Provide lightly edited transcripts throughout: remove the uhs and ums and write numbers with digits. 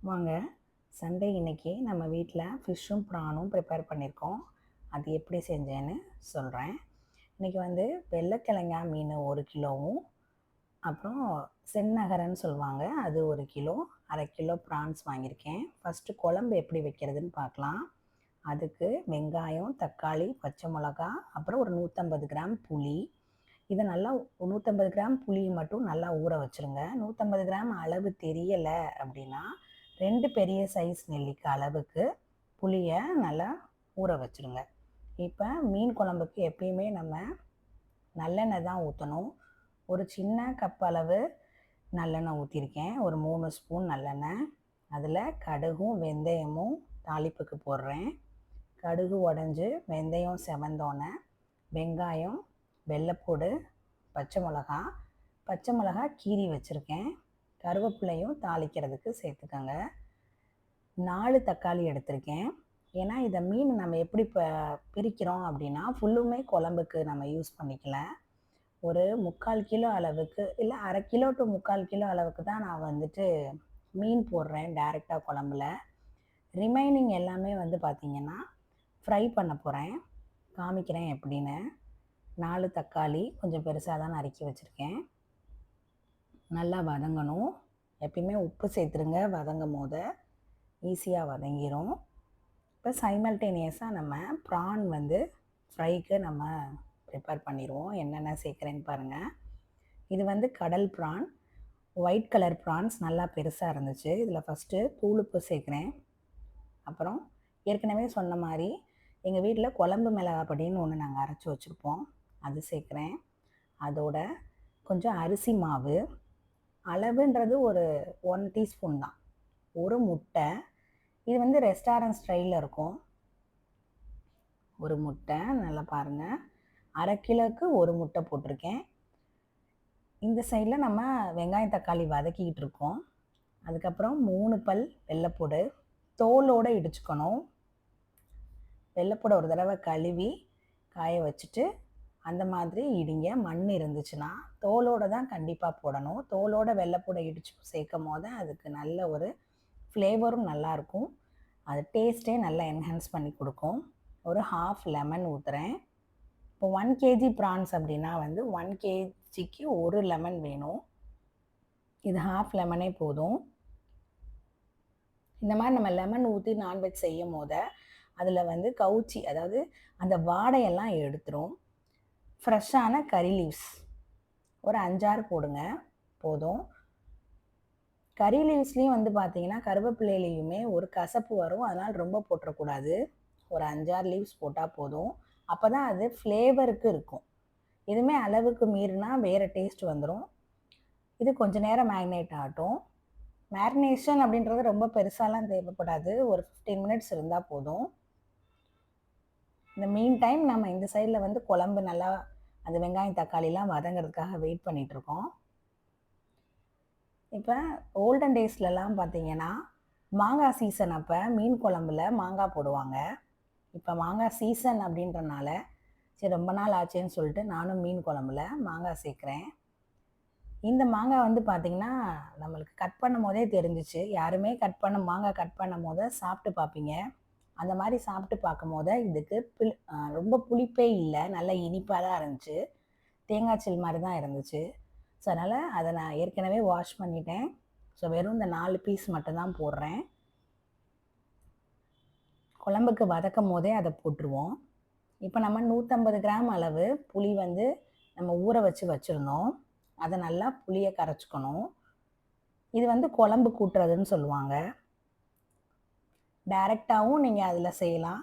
வாங்க, சண்டே இன்னைக்கு நம்ம வீட்டில் ஃபிஷ்ஷும் ப்ரானும் ப்ரிப்பேர் பண்ணியிருக்கோம். அது எப்படி செஞ்சேன்னு சொல்கிறேன். இன்றைக்கி வந்து வெள்ளைக்கிழங்கா மீன் 1 கிலோவும், அப்புறம் செந்நகரன்னு சொல்லுவாங்க அது 1 கிலோ, 1/2 கிலோ ப்ரான்ஸ் வாங்கியிருக்கேன். ஃபஸ்ட்டு குழம்பு எப்படி வைக்கிறதுன்னு பார்க்கலாம். அதுக்கு வெங்காயம், தக்காளி, பச்சை மிளகா, அப்புறம் ஒரு 150 கிராம் புளி. இதை நல்லா 150 கிராம் புளியை மட்டும் நல்லா ஊற வச்சுருங்க. 150 கிராம் அளவு தெரியலை அப்படின்னா 2 பெரிய சைஸ் நெல்லிக்காய் அளவுக்கு புளியை நல்லா ஊற வச்சுருங்க. இப்போ மீன் குழம்புக்கு எப்பயுமே நம்ம நல்லெண்ணெய் தான் ஊற்றணும். ஒரு சின்ன கப் அளவு நல்லெண்ணெய் ஊற்றிருக்கேன். ஒரு 3 ஸ்பூன் நல்லெண்ணெய். அதில் கடுகும் வெந்தயமும் தாளிப்புக்கு போடுறேன். கடுகு உடஞ்சி வெந்தயம் செவந்தோன்னே வெங்காயம், வெள்ளைப்பூடு, பச்சை மிளகா கீறி வச்சுருக்கேன். கருவேப்பிலையும் தாளிக்கிறதுக்கு சேர்த்துக்கோங்க. 4 தக்காளி எடுத்திருக்கேன். ஏன்னா இதை மீன் நம்ம எப்படி பிரிக்கிறோம் அப்படின்னா ஃபுல்லுமே குழம்புக்கு நம்ம யூஸ் பண்ணிக்கல. ஒரு 3/4 கிலோ அளவுக்கு இல்லை 1/2 கிலோ டு 3/4 கிலோ அளவுக்கு தான் நான் வந்துட்டு மீன் போடுறேன் டைரெக்டாக குழம்புல. ரிமைனிங் எல்லாமே வந்து பார்த்திங்கன்னா ஃப்ரை பண்ண போகிறேன். காமிக்கிறேன் எப்படின்னு. 4 தக்காளி கொஞ்சம் பெருசாக தான் நறுக்கி வச்சுருக்கேன். நல்லா வதங்கணும். எப்பயுமே உப்பு சேர்த்துருங்க வதங்கும் போது, ஈஸியாக வதங்கிரும். இப்போ சைமல்டேனியஸாக நம்ம ப்ரான் வந்து ஃப்ரைக்கு நம்ம ப்ரிப்பேர் பண்ணிடுவோம். என்னென்ன சேர்க்குறேன்னு பாருங்கள். இது வந்து கடல் ப்ரான், ஒயிட் கலர் ப்ரான்ஸ் நல்லா பெருசாக இருந்துச்சு. இதில் ஃபஸ்ட்டு தூளுப்பு சேர்க்குறேன். அப்புறம் ஏற்கனவே சொன்ன மாதிரி எங்கள் வீட்டில் குழம்பு மிளகாப்பொடின்னு ஒன்று நாங்கள் அரைச்சி வச்சுருப்போம், அது சேர்க்குறேன். அதோட கொஞ்சம் அரிசி மாவு, அளவுன்றது ஒரு 1 டீஸ்பூன் தான். ஒரு முட்டை, இது வந்து ரெஸ்டாரண்ட் ஸ்டைலில் இருக்கும். ஒரு முட்டை நல்லா பாருங்கள். 1/2 கிலோவுக்கு ஒரு முட்டை போட்டிருக்கேன். இந்த சைடில் நம்ம வெங்காயம் தக்காளி வதக்கிக்கிட்டு இருக்கோம். அதுக்கப்புறம் 3 பல் வெள்ளைப்பூடு தோலோடு இடிச்சுக்கணும். வெள்ளைப்பூடை ஒரு தடவை கழுவி காய வச்சுட்டு அந்த மாதிரி இடிங்க. மண் இருந்துச்சுன்னா தோலோடு தான் கண்டிப்பாக போடணும். தோலோட வெள்ளைப்பூடை இடித்து சேர்க்கும் போது அதுக்கு நல்ல ஒரு ஃப்ளேவரும் நல்லாயிருக்கும். அது டேஸ்ட்டே நல்லா என்ஹான்ஸ் பண்ணி கொடுக்கும். ஒரு 1/2 லெமன் ஊற்றுறேன். இப்போ 1 கேஜி ப்ரான்ஸ் அப்படின்னா வந்து 1 கேஜிக்கு ஒரு லெமன் வேணும். இது 1/2 லெமனே போதும். இந்த மாதிரி நம்ம லெமன் ஊற்றி நான்வெஜ் செய்யும் போது அதில் வந்து கவுச்சி, அதாவது அந்த வாடையெல்லாம் எடுத்துரும். ஃப்ரெஷ்ஷான கறி லீவ்ஸ் ஒரு 5-6 போடுங்க போதும். கறி லீவ்ஸ்லேயும் வந்து பார்த்தீங்கன்னா கருவேப்பிலையிலையுமே ஒரு கசப்பு வரும். அதனால் ரொம்ப போட்டுறக்கூடாது. ஒரு 5-6 லீவ்ஸ் போட்டால் போதும். அப்போ தான் அது ஃப்ளேவருக்கு இருக்கும். இதுவுமே அளவுக்கு மீறினா வேறு டேஸ்ட் வந்துடும். இது கொஞ்சம் நேரம் மேரினேட் ஆகட்டும். மேரினேஷன் அப்படின்றது ரொம்ப பெருசாலாம் தேவைப்படாது. ஒரு 15 மினிட்ஸ் இருந்தால் போதும். இந்த மீன் டைம் நம்ம இந்த சைடில் வந்து குழம்பு நல்லா அந்த வெங்காயம் தக்காளிலாம் வதங்கிறதுக்காக வெயிட் பண்ணிகிட்ருக்கோம். இப்போ ஓல்டன் டேஸ்லலாம் பார்த்தீங்கன்னா மாங்காய் சீசன் அப்போ மீன் குழம்புல மாங்காய் போடுவாங்க. இப்போ மாங்காய் சீசன் அப்படின்றனால சரி ரொம்ப நாள் ஆச்சேன்னு சொல்லிட்டு நானும் மீன் குழம்புல மாங்காய் சேர்க்குறேன். இந்த மாங்காய் வந்து பார்த்திங்கன்னா நம்மளுக்கு கட் பண்ணும் போதே தெரிஞ்சிச்சு. யாருமே மாங்காய் கட் பண்ணும் போது சாப்பிட்டு பார்ப்பீங்க. அந்த மாதிரி சாப்பிட்டு பார்க்கும் போது இதுக்கு ரொம்ப புளிப்பே இல்லை, நல்லா இனிப்பாக தான் இருந்துச்சு. தேங்காய் சில் மாதிரி தான் இருந்துச்சு. ஸோ அதனால் அதை நான் ஏற்கனவே வாஷ் பண்ணிட்டேன். ஸோ வெறும் இந்த 4 பீஸ் மட்டும்தான் போடுறேன். குழம்புக்கு வதக்கும் போதே அதை போட்டுருவோம். இப்போ நம்ம 150 கிராம் அளவு புளி வந்து நம்ம ஊற வச்சுருந்தோம். அதை நல்லா புளியை கரைச்சிக்கணும். இது வந்து குழம்பு கூட்டுறதுன்னு சொல்லுவாங்க. டைரெக்டாகவும் நீங்கள் அதில் செய்யலாம்.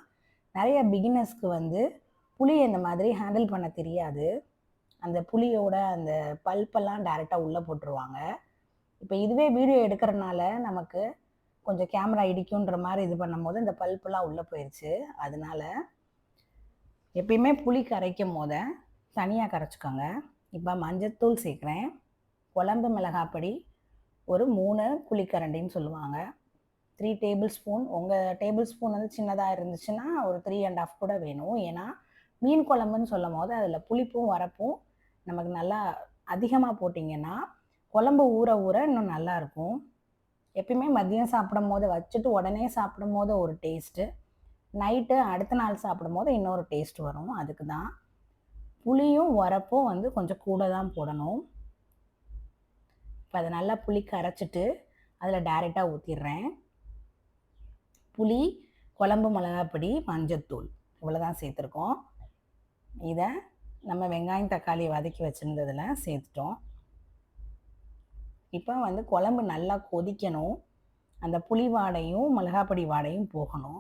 நிறைய பிகினர்ஸ்க்கு வந்து புளியை இந்த மாதிரி ஹேண்டில் பண்ண தெரியாது. அந்த புளியோட அந்த பல்ப்பெல்லாம் டைரெக்டாக உள்ளே போட்டுருவாங்க. இப்போ இதுவே வீடியோ எடுக்கிறனால நமக்கு கொஞ்சம் கேமரா இடிக்குன்ற மாதிரி இது பண்ணும்போது இந்த பல்ப்பெல்லாம் உள்ளே போயிடுச்சு. அதனால எப்பயுமே புளி கரைக்கும் போது தனியாக கரைச்சிக்கோங்க. இப்போ மஞ்சத்தூள் சேர்க்குறேன். குழம்பு மிளகாப்பொடி ஒரு 3 குழிக்கரண்டின்னு சொல்லுவாங்க. 3 டேபிள் ஸ்பூன். உங்கள் டேபிள் ஸ்பூன் வந்து சின்னதாக இருந்துச்சுன்னா ஒரு 3.5 கூட வேணும். ஏன்னா மீன் குழம்புன்னு சொல்லும் போது அதில் புளிப்பும் வரப்பும் நமக்கு நல்லா அதிகமாக போட்டிங்கன்னா குழம்பு ஊற ஊற இன்னும் நல்லாயிருக்கும். எப்பயுமே மதியம் சாப்பிடும்போது வச்சுட்டு உடனே சாப்பிடும்போது ஒரு டேஸ்ட்டு, நைட்டு அடுத்த நாள் சாப்பிடும்போது இன்னொரு டேஸ்ட் வரும். அதுக்கு தான். புளியும் உரப்பும் வந்து கொஞ்சம் கூட தான் போடணும். இப்போ அதை நல்லா புளி கரைச்சிட்டு அதில் டைரெக்டாக ஊற்றிடுறேன். புளி, குழம்பு மிளகாப்பொடி, மஞ்சத்தூள் இவ்வளோதான் சேர்த்துருக்கோம். இதை நம்ம வெங்காயம் தக்காளி வதக்கி வச்சுருந்ததில் சேர்த்துட்டோம். இப்போ வந்து குழம்பு நல்லா கொதிக்கணும். அந்த புளி வாடையும் மிளகாப்பொடி வாடையும் போகணும்.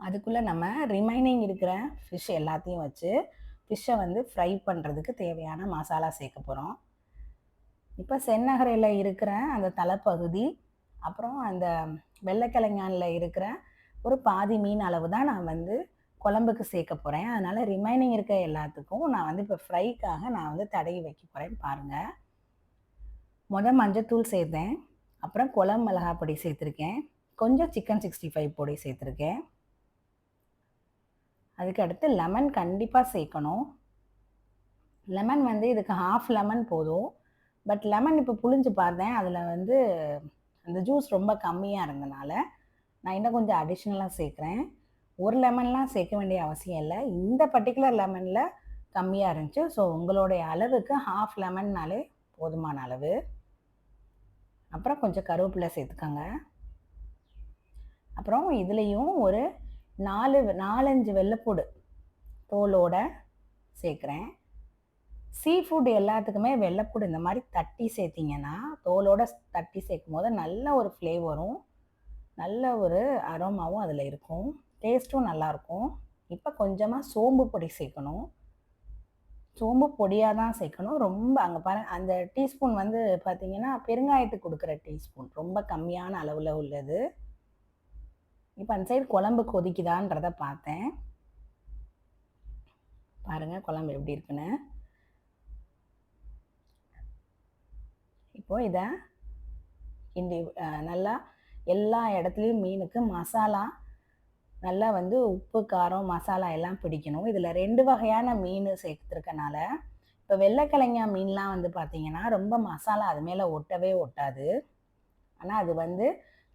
அதுக்குள்ளே நம்ம ரிமைனிங் இருக்கிற ஃபிஷ் எல்லாத்தையும் வச்சு ஃபிஷ்ஷை வந்து ஃப்ரை பண்ணுறதுக்கு தேவையான மசாலா சேர்க்க போகிறோம். இப்போ செந்நகரையில் இருக்கிற அந்த தலைப்பகுதி, அப்புறம் அந்த வெள்ளைக்கிழங்கானில் இருக்கிற ஒரு பாதி மீன் அளவு தான் நான் வந்து குழம்புக்கு சேர்க்க போகிறேன். அதனால் ரிமைனிங் இருக்க எல்லாத்துக்கும் நான் வந்து இப்போ ஃப்ரைக்காக நான் வந்து தடவி வைக்க போகிறேன் பாருங்கள். மஞ்சத்தூள் சேர்த்தேன், அப்புறம் குழம்பு மிளகாய் பொடி சேர்த்துருக்கேன், கொஞ்சம் சிக்கன் 65 பொடி சேர்த்துருக்கேன். அதுக்கு அடுத்து லெமன் கண்டிப்பாக சேர்க்கணும். லெமன் வந்து இதுக்கு ஹாஃப் லெமன் போதும். பட் லெமன் இப்போ புளிஞ்சு பார்த்தேன், அதில் வந்து அந்த ஜூஸ் ரொம்ப கம்மியாக இருந்தனால நான் இன்னும் கொஞ்சம் அடிஷ்னலாக சேர்க்குறேன். ஒரு லெமன்லாம் சேர்க்க வேண்டிய அவசியம் இல்லை. இந்த பர்டிகுலர் லெமனில் கம்மியாக இருந்துச்சு. ஸோ உங்களுடைய அளவுக்கு ஹாஃப் லெமன்னாலே போதுமான அளவு. அப்புறம் கொஞ்சம் கருவேப்பிலை சேர்த்துக்கோங்க. அப்புறம் இதுலேயும் ஒரு 4-5 வெள்ளைப்பூடு தோலோட சேர்க்குறேன். சீ ஃபுட் எல்லாத்துக்குமே வெள்ளைப்பூடு இந்த மாதிரி தட்டி சேர்த்திங்கன்னா, தோலோட தட்டி சேர்க்கும் போது நல்ல ஒரு ஃப்ளேவரும் நல்ல ஒரு அரோமாவும் அதில் இருக்கும், டேஸ்ட்டும் நல்லாயிருக்கும். இப்போ கொஞ்சமாக சோம்பு பொடி சேர்க்கணும். சோம்பு பொடியாக தான் சேர்க்கணும். ரொம்ப அங்கே பாருங்கள், அந்த டீஸ்பூன் வந்து பார்த்திங்கன்னா பெருங்காயத்துக்கு கொடுக்குற டீஸ்பூன், ரொம்ப கம்மியான அளவில் உள்ளது. இப்போ அந்த சைடு குழம்பு கொதிக்குதான்றதை பார்த்தேன். பாருங்கள் குழம்பு எப்படி இருக்குன்னு. இப்போது இதை கிண்டி நல்லா எல்லா இடத்துலையும் மீனுக்கு மசாலா நல்லா வந்து உப்பு, காரம், மசாலா எல்லாம் பிடிக்கணும். இதில் 2 வகையான மீன் சேர்த்துருக்கனால, இப்போ வெள்ளைக்கிழங்கா மீன்லாம் வந்து பார்த்திங்கன்னா ரொம்ப மசாலா அது மேலே ஒட்டவே ஒட்டாது. ஆனால் அது வந்து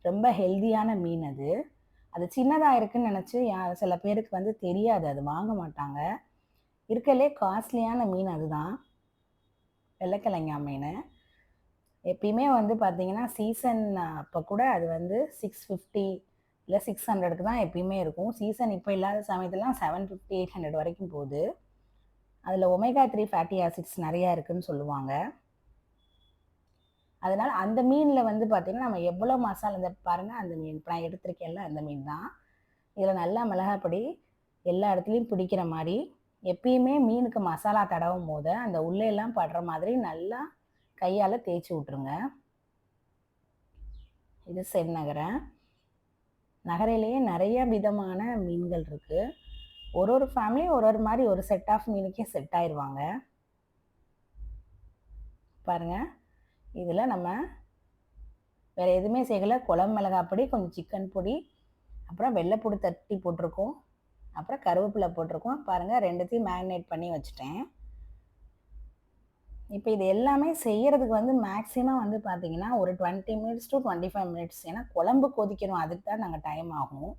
ரொம்ப ஹெல்தியான மீன். அது சின்னதாக இருக்குதுன்னு நினச்சி சில பேருக்கு வந்து தெரியாது, அது வாங்க மாட்டாங்க. இருக்கலே காஸ்ட்லியான மீன் அதுதான் வெள்ளைக்கிழங்கா மீன். எப்பயுமே வந்து பார்த்திங்கன்னா சீசன் அப்போ கூட அது வந்து 650 இல்லை 600க்கு தான் எப்பயுமே இருக்கும். சீசன் இப்போ இல்லாத சமயத்துலாம் 750, 800 வரைக்கும் போகுது. அதில் ஒமேகா 3 ஃபேட்டி ஆசிட்ஸ் நிறையா இருக்குதுன்னு சொல்லுவாங்க. அதனால் அந்த மீனில் வந்து பார்த்திங்கன்னா நம்ம எவ்வளோ மசாலா, இந்த பாருங்கள் அந்த மீன் இப்போ நான் எடுத்திருக்கேன்ல அந்த மீன் தான். இதில் நல்லா மிளகாப்பொடி எல்லா இடத்துலையும் பிடிக்கிற மாதிரி எப்பயுமே மீனுக்கு மசாலா தடவும் போது அந்த உள்ளெல்லாம் படுற மாதிரி நல்லா கையால் தேய்ச்சி விட்ருங்க. இது செந்நகரை. நகரையிலேயே நிறைய விதமான மீன்கள் இருக்குது. ஒரு ஃபேமிலியும் ஒரு மாதிரி ஒரு செட் ஆஃப் மீனுக்கே செட் ஆயிடுவாங்க. பாருங்கள், இதில் நம்ம வேறு எதுவுமே சேர்க்கல. குழம்பு மிளகாய் பொடி, கொஞ்சம் சிக்கன் பொடி, அப்புறம் வெள்ளைப்பூடு தட்டி போட்டிருக்கோம், அப்புறம் கருவேப்பிலை போட்டிருக்கோம். பாருங்கள், ரெண்டுத்தையும் மேரினேட் பண்ணி வச்சுட்டேன். இப்போ இது எல்லாமே செய்கிறதுக்கு வந்து மேக்ஸிமம் வந்து பார்த்திங்கன்னா ஒரு 20 மினிட்ஸ் to 25 மினிட்ஸ். ஏன்னா குழம்பு கொதிக்கணும், அதுக்கு தான் நாங்கள் டைம் ஆகும்.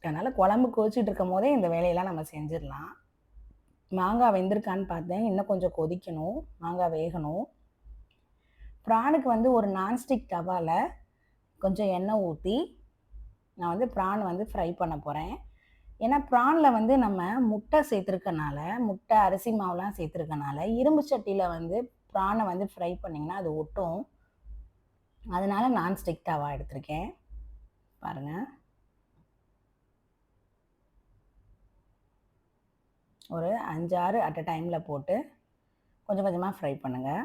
அதனால் குழம்பு கொதிச்சுட்டு இருக்கும் போதே இந்த வேலையெல்லாம் நம்ம செஞ்சிடலாம். மாங்காய் வெந்திருக்கான்னு பார்த்தேன், இன்னும் கொஞ்சம் கொதிக்கணும், மாங்காய் வேகணும். ப்ரானுக்கு வந்து ஒரு நான்ஸ்டிக் தவாவில் கொஞ்சம் எண்ணெய் ஊற்றி நான் வந்து ப்ரான் வந்து ஃப்ரை பண்ண போகிறேன். ஏன்னா ப்ரானில் வந்து நம்ம முட்டை சேர்த்துருக்கனால, முட்டை, அரிசி மாவுலாம் சேர்த்துருக்கனால இரும்பு சட்டியில் வந்து ப்ரானை வந்து ஃப்ரை பண்ணிங்கன்னா அது ஒட்டும். அதனால நான்ஸ்டிக் தவா எடுத்திருக்கேன். பாருங்கள், ஒரு 5-6 அட் அ டைமில் போட்டு கொஞ்சம் கொஞ்சமாக ஃப்ரை பண்ணுங்கள்.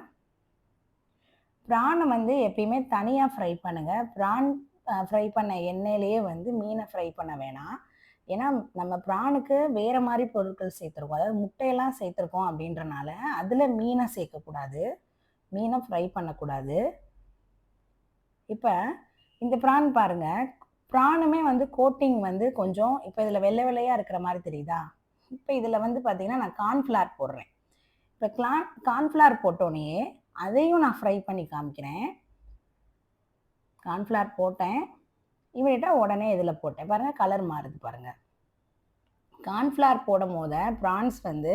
ப்ரானை வந்து எப்பயுமே தனியாக ஃப்ரை பண்ணுங்கள். ப்ரான் ஃப்ரை பண்ண எண்ணெயிலேயே வந்து மீனை ஃப்ரை பண்ண வேணாம். ஏன்னா நம்ம ப்ரானுக்கு வேறு மாதிரி பொருட்கள் சேர்த்துருக்கோம், அதாவது முட்டையெல்லாம் சேர்த்துருக்கோம். அப்படின்றனால அதில் மீனை சேர்க்கக்கூடாது, மீனை ஃப்ரை பண்ணக்கூடாது. இப்போ இந்த ப்ரான் பாருங்கள், ப்ரானுமே வந்து கோட்டிங் வந்து கொஞ்சம் இப்போ இதில் வெள்ளை வெள்ளையாக இருக்கிற மாதிரி தெரியுதா? இப்போ இதில் வந்து பார்த்திங்கன்னா நான் கார்ன்ஃப்ளவர் போடுறேன். இப்போ கார்ன்ஃப்ளவர் போட்டோன்னே அதையும் நான் ஃப்ரை பண்ணி காமிக்கிறேன். கார்ன்ஃப்ளவர் போட்டேன், இமிடியேட்டாக உடனே இதில் போட்டேன். பாருங்கள் கலர் மாறுது பாருங்கள். கார்ன்ஃப்ளவர் போடும் போது ப்ரான்ஸ் வந்து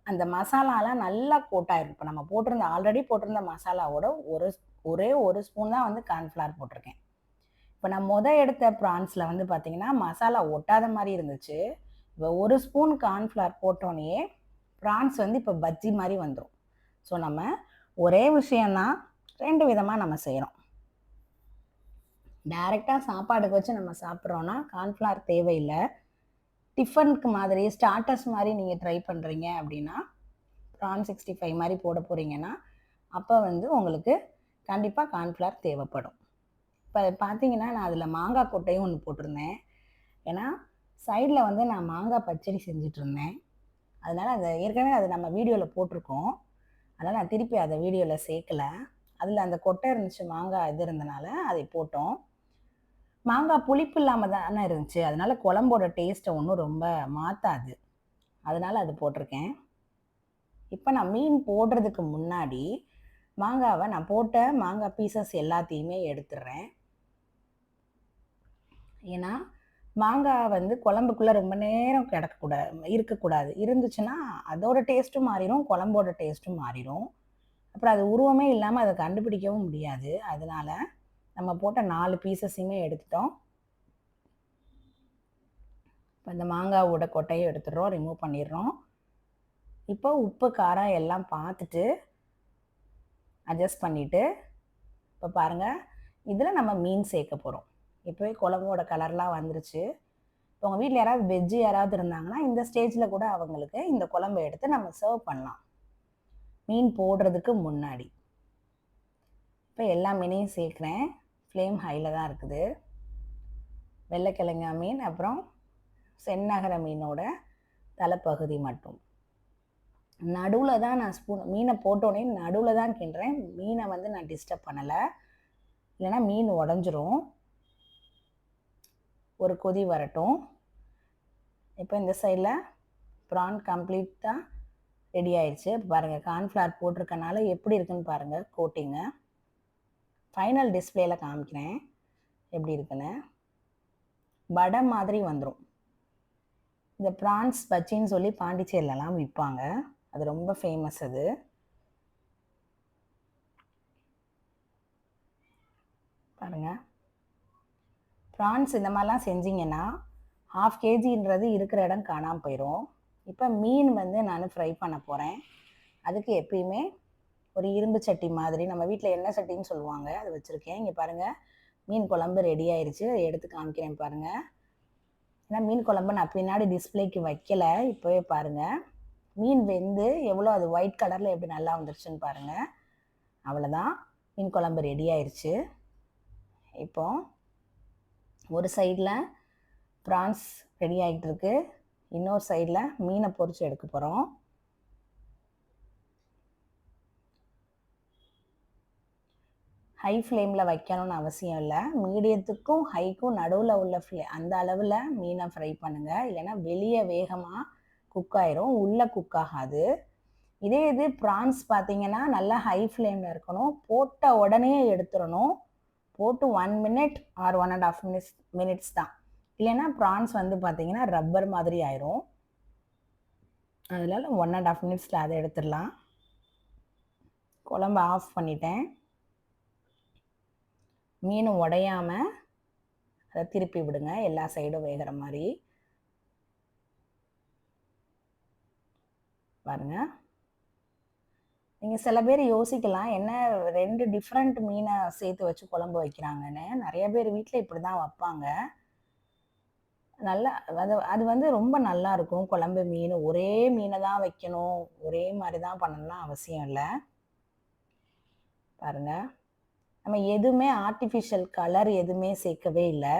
அந்த மசாலாலாம் நல்லா கோட்டாயிரும். இப்போ நம்ம ஆல்ரெடி போட்டிருந்த மசாலாவோட ஒரே ஒரு ஸ்பூன் தான் வந்து கார்ன்ஃப்ளவர் போட்டிருக்கேன். இப்போ நான் எடுத்த ப்ரான்ஸில் வந்து பார்த்தீங்கன்னா மசாலா ஒட்டாத மாதிரி இருந்துச்சு. இப்போ ஒரு ஸ்பூன் கார்ன்ஃப்ளவர் போட்டோன்னே ப்ரான்ஸ் வந்து இப்போ பஜ்ஜி மாதிரி வந்துடும். ஸோ நம்ம ஒரே விஷயந்தான் 2 விதமாக நம்ம செய்கிறோம். டைரெக்டாக சாப்பாடுக்கு வச்சு நம்ம சாப்பிட்றோன்னா கார்ன்ஃப்ளவர் தேவையில்லை. டிஃபனுக்கு மாதிரி ஸ்டார்டர்ஸ் மாதிரி நீங்கள் ட்ரை பண்ணுறீங்க அப்படின்னா ப்ரான் 65 மாதிரி போட போகிறீங்கன்னா அப்போ வந்து உங்களுக்கு கண்டிப்பாக கார்ன்ஃப்ளவர் தேவைப்படும். இப்போ பார்த்தீங்கன்னா நான் அதில் மாங்காய் கொட்டையும் ஒன்று போட்டிருந்தேன். ஏன்னா சைடில் வந்து நான் மாங்காய் பச்சடி செஞ்சிட்ருந்தேன். அதனால் அதை ஏற்கனவே அதை நம்ம வீடியோவில் போட்டிருக்கோம். அதனால் நான் திருப்பி அதை வீடியோவில் சேர்க்கலை. அதில் அந்த கொட்டை இருந்துச்சு, மாங்காய் இது இருந்தனால அதை போட்டோம். மாங்காய் புளிப்பு இல்லாமல் தானே இருந்துச்சு, அதனால் குழம்போட டேஸ்ட்டை ஒன்றும் ரொம்ப மாற்றாது. அதனால் அது போட்டிருக்கேன். இப்போ நான் மீன் போடுறதுக்கு முன்னாடி மாங்காவை நான் போட்ட மாங்காய் பீசஸ் எல்லாத்தையுமே எடுத்துடுறேன். ஏன்னா மாங்காய் வந்து குழம்புக்குள்ளே ரொம்ப நேரம் இருக்கக்கூடாது. இருந்துச்சுன்னா அதோட டேஸ்ட்டும் மாறிடும், குழம்போட டேஸ்ட்டும் மாறிடும். அப்புறம் அது உருவமே இல்லாமல் அதை கண்டுபிடிக்கவும் முடியாது. அதனால் நம்ம போட்ட 4 பீசஸையுமே எடுத்துட்டோம். இப்போ இந்த மாங்காவோட கொட்டையை எடுத்துடுறோம், ரிமூவ் பண்ணிடுறோம். இப்போ உப்பு காரம் எல்லாம் பார்த்துட்டு அட்ஜஸ்ட் பண்ணிவிட்டு இப்போ பாருங்கள் இதில் நம்ம மீன் சேர்க்க போகிறோம். இப்போவே குழம்போட கலர்லாம் வந்துருச்சு. இப்போ உங்கள் வீட்டில் யாராவது இருந்தாங்கன்னா இந்த ஸ்டேஜில் கூட அவங்களுக்கு இந்த குழம்பை எடுத்து நம்ம சர்வ் பண்ணலாம் மீன் போடுறதுக்கு முன்னாடி. இப்போ எல்லா மீனையும் சேர்க்குறேன். ஃப்ளேம் ஹையில் தான் இருக்குது. வெள்ளைக்கிழங்கா மீன், அப்புறம் செந்நகர மீனோட தலைப்பகுதி மட்டும். நடுவில் தான் நான் மீனை போட்டோன்னே நடுவில் தான் கிண்டுறேன். மீனை வந்து நான் டிஸ்டர்ப் பண்ணலை, இல்லைன்னா மீன் உடஞ்சிரும். ஒரு கொதி வரட்டும். இப்போ இந்த சைடில் ப்ரான் கம்ப்ளீட்டாக ரெடி ஆயிடுச்சு. பாருங்கள் கார்ன்ஃப்ளவர் போட்டிருக்கனால எப்படி இருக்குன்னு பாருங்கள் கோட்டிங்கு. ஃபைனல் டிஸ்பிளேயில் காமிக்கிறேன் எப்படி இருக்குன்னு. வடை மாதிரி வந்துடும். இந்த ப்ரான்ஸ் பச்சின்னு சொல்லி பாண்டிச்சேரியிலலாம் விற்பாங்க, அது ரொம்ப ஃபேமஸ். அது பாருங்கள் ப்ரான்ஸ் இந்த மாதிரிலாம் செஞ்சிங்கன்னா 1/2 kgன்றது இருக்கிற இடம் காணாமல் போயிடும். இப்போ மீன் வந்து நான் ஃப்ரை பண்ண போகிறேன். அதுக்கு எப்பயுமே ஒரு இரும்பு சட்டி மாதிரி, நம்ம வீட்டில் எண்ணெய் சட்டின்னு சொல்லுவாங்க, அது வச்சுருக்கேன். இங்கே பாருங்கள் மீன் குழம்பு ரெடி ஆயிடுச்சு. எடுத்து காமிக்கிறேன் பாருங்கள். ஏன்னா மீன் குழம்பு நான் பின்னாடி டிஸ்பிளேக்கு வைக்கலை. இப்போவே பாருங்கள் மீன் வெந்து எவ்வளோ அது ஒயிட் கலரில் எப்படி நல்லா வந்துருச்சுன்னு பாருங்கள். அவ்வளோதான், மீன் குழம்பு ரெடி ஆயிடுச்சு. இப்போ ஒரு சைடில் ப்ரான்ஸ் ரெடி ஆகிட்டு இருக்கு, இன்னொரு சைடில் மீனை பொரிச்சு எடுக்க போகிறோம். ஹை ஃப்ளேமில் வைக்கணும்னு அவசியம் இல்லை, மீடியத்துக்கும் ஹைக்கும் நடுவில் உள்ள அந்த அளவில் மீனை ஃப்ரை பண்ணுங்கள். இல்லைன்னா வெளியே வேகமாக குக் ஆயிரும், உள்ளே குக் ஆகாது. இதே இது ப்ரான்ஸ் பார்த்தீங்கன்னா நல்லா ஹை ஃப்ளேமில் இருக்கணும், போட்ட உடனே எடுத்துடணும். போட்டு 1 minute ஆர் 1.5 minutes தான். இல்லைன்னா ப்ரான்ஸ் வந்து பார்த்தீங்கன்னா ரப்பர் மாதிரி ஆயிரும். அதனால 1.5 minutes அதை எடுத்துடலாம். குழம்பு ஆஃப் பண்ணிட்டேன். மீன் உடையாமல் அதை திருப்பி விடுங்க, எல்லா சைடும் வேகிற மாதிரி. பாருங்க, நீங்கள் சில பேர் யோசிக்கலாம் என்ன 2 டிஃப்ரெண்ட் மீனை சேர்த்து வச்சு குழம்பு வைக்கிறாங்கன்னு. நிறைய பேர் வீட்டில் இப்படி தான் வைப்பாங்க. நல்லா அது வந்து ரொம்ப நல்லா இருக்கும் குழம்பு. மீன் ஒரே மீனை தான் வைக்கணும், ஒரே மாதிரி தான் பண்ணணும்லாம் அவசியம் இல்லை. பாருங்க, நம்ம எதுவுமே ஆர்டிஃபிஷியல் கலர் எதுவுமே சேர்க்கவே இல்லை.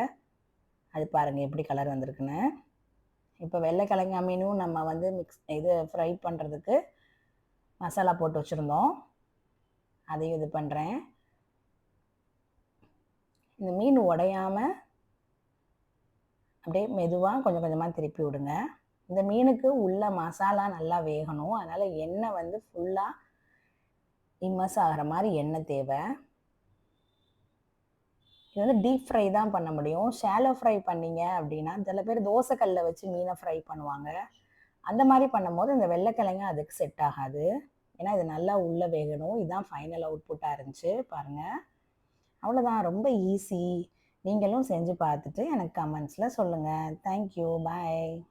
அது பாருங்கள் எப்படி கலர் வந்திருக்குன்னு. இப்போ வெள்ளைக்கிழங்கா மீனும் நம்ம வந்து ஃப்ரை பண்ணுறதுக்கு மசாலா போட்டு வச்சுருந்தோம், அதையும் இது பண்ணுறேன். இந்த மீன் உடையாமல் அப்படியே மெதுவாக கொஞ்சம் கொஞ்சமாக திருப்பி விடுங்க. இந்த மீனுக்கு உள்ள மசாலா நல்லா வேகணும், அதனால் எண்ணெய் வந்து ஃபுல்லாக இம்மர்ஸ் ஆகிற மாதிரி எண்ணெய் தேவை. இது வந்து டீப் ஃப்ரை தான் பண்ண முடியும். ஷாலோ ஃப்ரை பண்ணீங்க அப்படின்னா, சில பேர் தோசை கல்ல வச்சு மீன ஃப்ரை பண்ணுவாங்க. அந்த மாரி பண்ணும்போது இந்த வெள்ளைக்கிழங்கு அதுக்கு செட் ஆகாது. ஏன்னா, இது நல்லா உள்ள வேகணும். இதுதான் ஃபைனல் அவுட்புட்டா இருந்துச்சு. பாருங்க. அவ்வளோதான் ரொம்ப ஈஸி. நீங்களும் செஞ்சு பார்த்துட்டு எனக்கு கமெண்ட்ஸ்ல சொல்லுங்க. Thank you. பாய்.